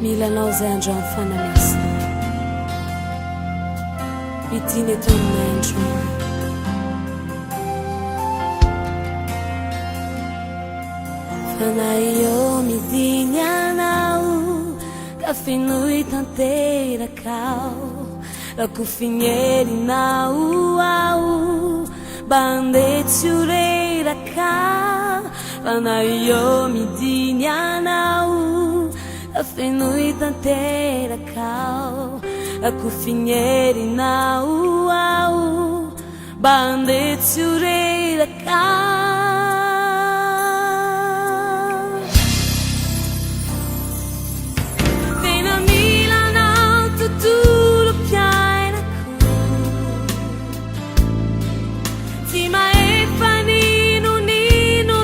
Milanao zay andro amin'ny fanamesina midiny eto amin'ny andro fa na io midiny anao ka finoy tanterakao lako fignerinao ao mba andeha tsy ho reraka fa na io midiny anao finoy tanterakao lako fignerinao ao mba andeha tsy ho reraka tena mila anao tontolo mpiainako tsy maefa ninonino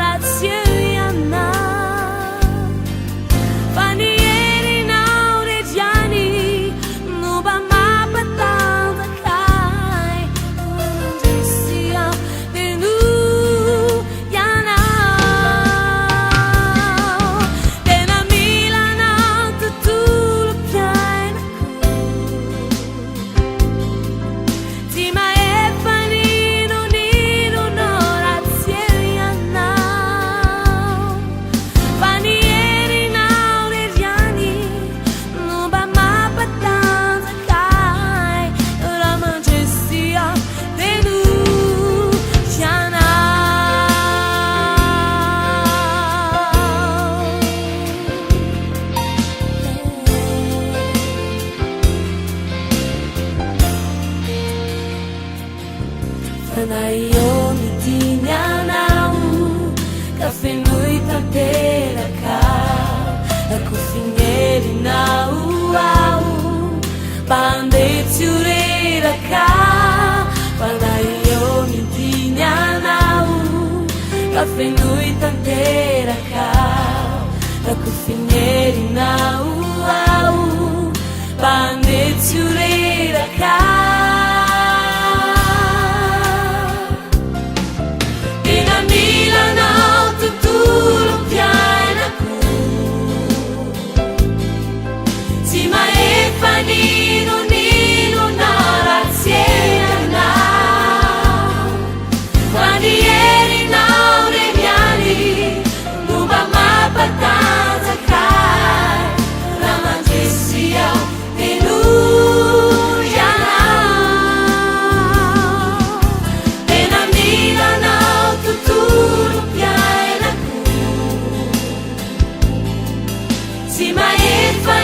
raha tsy eo ianao fa ny herinao reggiani no mba mampatanjakay mandrisy aho teno ianao tena mila anao tontolo mpiainako tsy maefa ninonino raha tsy eo ianao fa ny herinao reggiani no mba mampatanjakay raha mandrisy aho teno fa na io midiny anao ka finoy tanterakao lako fignerinao ao mba andeha tsy ho reraka fa na io midiny anao ka finoy tanterakao lako fignerinao ao mba andeha tsy ho reraka tena mila anao tontolo mpiainako tsy maefa ninonino raha tsy eo ianao fa ny herinao reggiani no mba mampatanjakay raha mandrisy aho teno ianao tena mila anao tontolo mpiainako tsy maefa